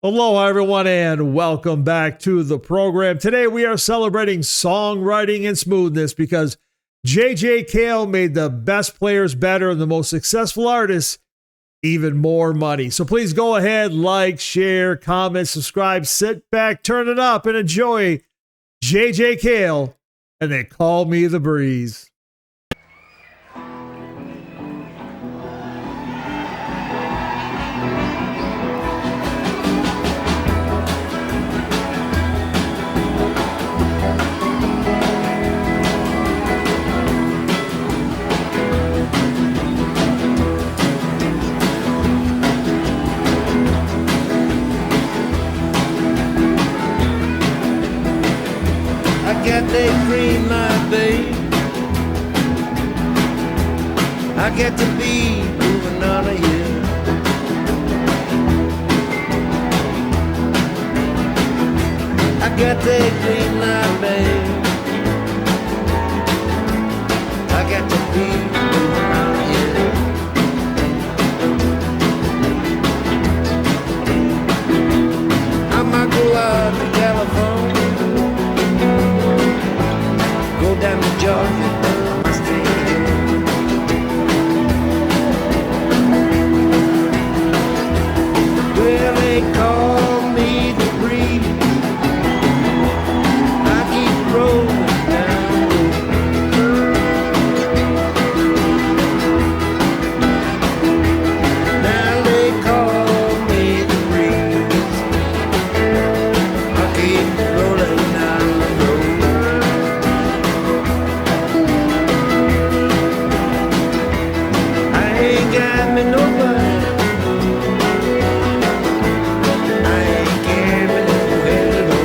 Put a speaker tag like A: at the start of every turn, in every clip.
A: Aloha, everyone, and welcome back to the program. Today, we are celebrating songwriting and smoothness because J.J. Cale made the best players better and the most successful artists even more money. So please go ahead, like, share, comment, subscribe, sit back, turn it up, and enjoy J.J. Cale, and They Call Me the Breeze.
B: They cream my babe. I get to be moving on a year. I get they cream my babe. I get to be moving on a year. I might go out to California, go down to Georgia, my state. Well, they call me the breeze. I keep rolling down. Now they call me the breeze. I keep rolling down the road. Got me nobody. I ain't carrying nowhere to go.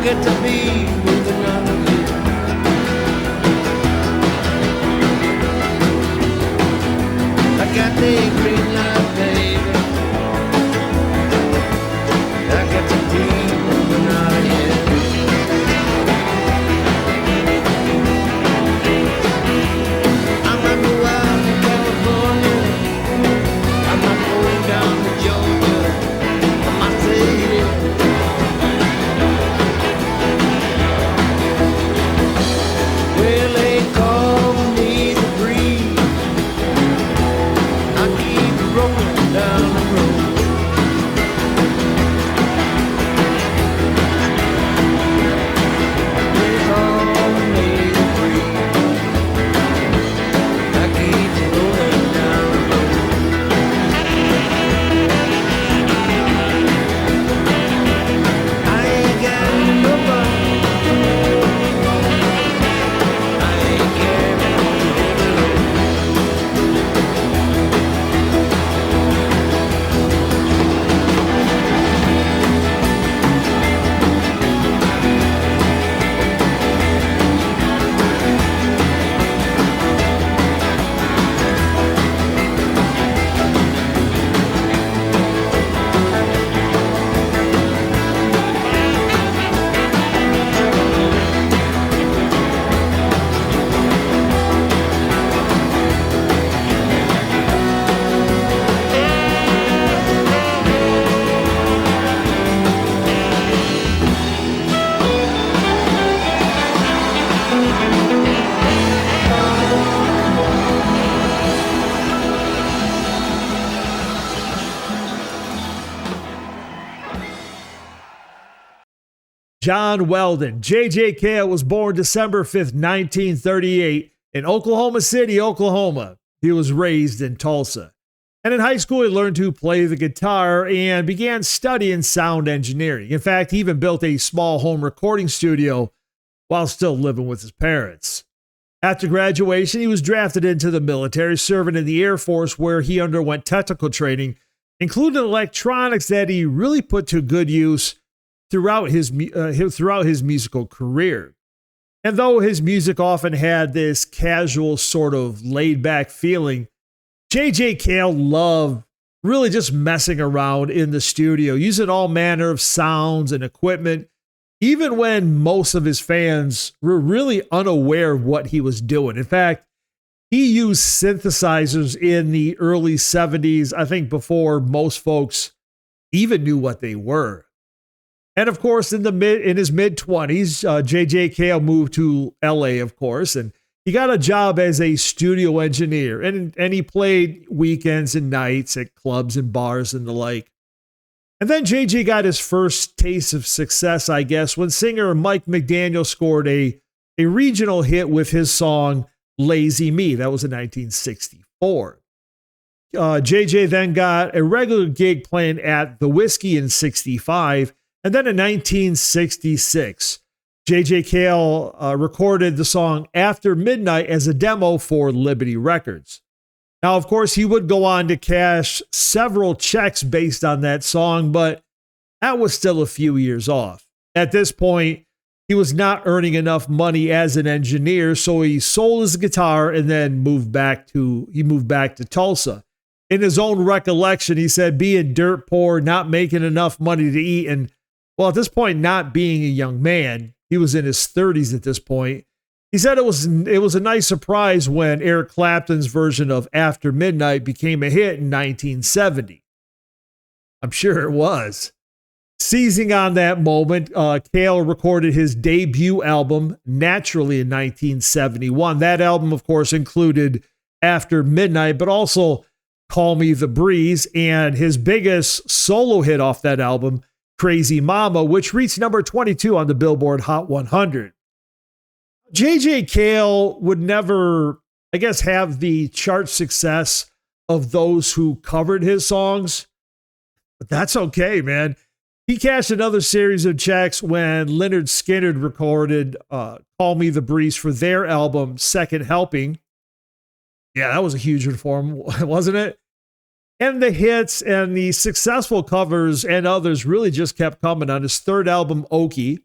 B: get to be with another you. I got the green light, baby. I get to be with another you. I'm gonna go out to California. I'm not going down to Georgia. I might say it. Well, they call me the breeze. I keep rolling down the road. They call me the breeze. I keep rolling down the road. I ain't got nobody. I ain't carrying on the heavy load.
A: John Weldon. J.J. Cale was born December 5th, 1938 in Oklahoma City, Oklahoma. He was raised in Tulsa. And in high school, he learned to play the guitar and began studying sound engineering. In fact, he even built a small home recording studio while still living with his parents. After graduation, he was drafted into the military, serving in the Air Force, where he underwent technical training, including electronics that he really put to good use throughout his musical career. And though his music often had this casual sort of laid-back feeling, J.J. Cale loved really just messing around in the studio, using all manner of sounds and equipment, even when most of his fans were really unaware of what he was doing. In fact, he used synthesizers in the early 70s, I think before most folks even knew what they were. And of course, in his mid-20s, J.J. Cale moved to L.A., of course, and he got a job as a studio engineer, and he played weekends and nights at clubs and bars and the like. And then J.J. got his first taste of success, I guess, when singer Mike McDaniel scored a regional hit with his song Lazy Me. That was in 1964. J.J. then got a regular gig playing at The Whiskey in 65. And then in 1966, J.J. Cale recorded the song After Midnight as a demo for Liberty Records. Now, of course, he would go on to cash several checks based on that song, but that was still a few years off. At this point, he was not earning enough money as an engineer, so he sold his guitar and then moved back to Tulsa. In his own recollection, he said being dirt poor, not making enough money to eat, and well, at this point, not being a young man, he was in his 30s at this point. He said it was a nice surprise when Eric Clapton's version of After Midnight became a hit in 1970. I'm sure it was. Seizing on that moment, Cale recorded his debut album, Naturally, in 1971. That album, of course, included After Midnight, but also Call Me the Breeze, and his biggest solo hit off that album, Crazy Mama, which reached number 22 on the Billboard Hot 100. J.J. Cale would never, I guess, have the chart success of those who covered his songs, but that's okay, man. He cashed another series of checks when Lynyrd Skynyrd recorded Call Me the Breeze for their album Second Helping. Yeah, that was a huge one for him, wasn't it? And the hits and the successful covers and others really just kept coming on his third album, Okie.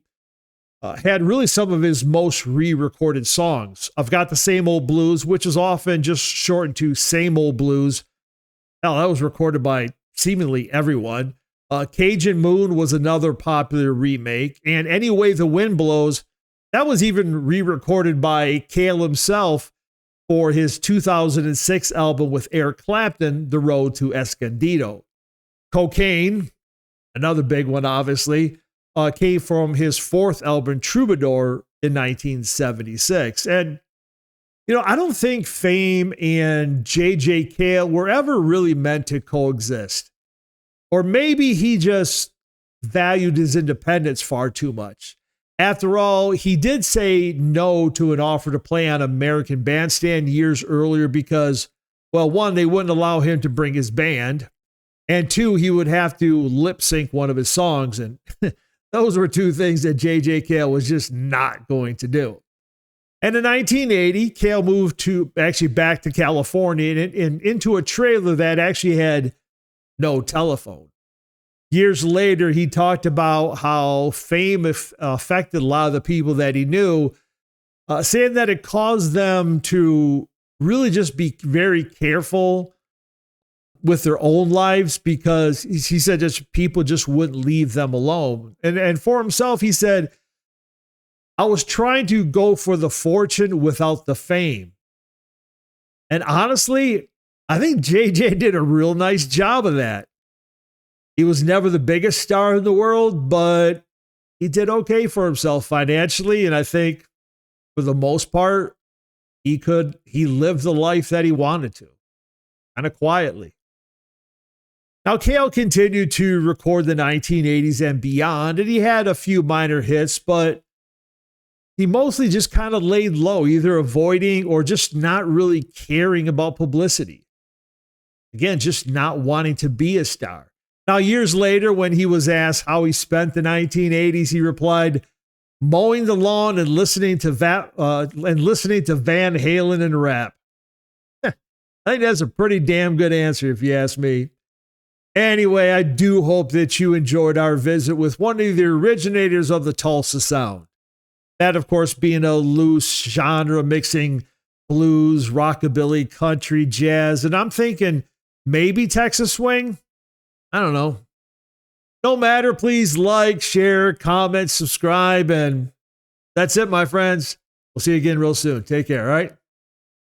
A: had really some of his most re-recorded songs. I've got the Same Old Blues, which is often just shortened to Same Old Blues. Hell, that was recorded by seemingly everyone. Cajun Moon was another popular remake. And Any Way the Wind Blows, that was even re-recorded by Cale himself for his 2006 album with Eric Clapton, The Road to Escondido. Cocaine, another big one, obviously, came from his fourth album, Troubadour, in 1976. And, I don't think Fame and J.J. Cale were ever really meant to coexist. Or maybe he just valued his independence far too much. After all, he did say no to an offer to play on American Bandstand years earlier because, well, one, they wouldn't allow him to bring his band. And two, he would have to lip sync one of his songs. And those were two things that J.J. Cale was just not going to do. And in 1980, Cale moved back to California and into a trailer that actually had no telephone. Years later, he talked about how Fame affected a lot of the people that he knew, saying that it caused them to really just be very careful with their own lives because he said just people just wouldn't leave them alone. And for himself, he said, I was trying to go for the fortune without the fame. And honestly, I think JJ did a real nice job of that. He was never the biggest star in the world, but he did okay for himself financially. And I think for the most part, he lived the life that he wanted to, kind of quietly. Now, Cale continued to record the 1980s and beyond, and he had a few minor hits, but he mostly just kind of laid low, either avoiding or just not really caring about publicity. Again, just not wanting to be a star. Now, years later, when he was asked how he spent the 1980s, he replied, mowing the lawn and listening to Van Halen and rap. I think that's a pretty damn good answer, if you ask me. Anyway, I do hope that you enjoyed our visit with one of the originators of the Tulsa sound. That, of course, being a loose genre mixing blues, rockabilly, country, jazz, and I'm thinking maybe Texas swing? I don't know. No matter, please like, share, comment, subscribe, and that's it, my friends. We'll see you again real soon. Take care, all right?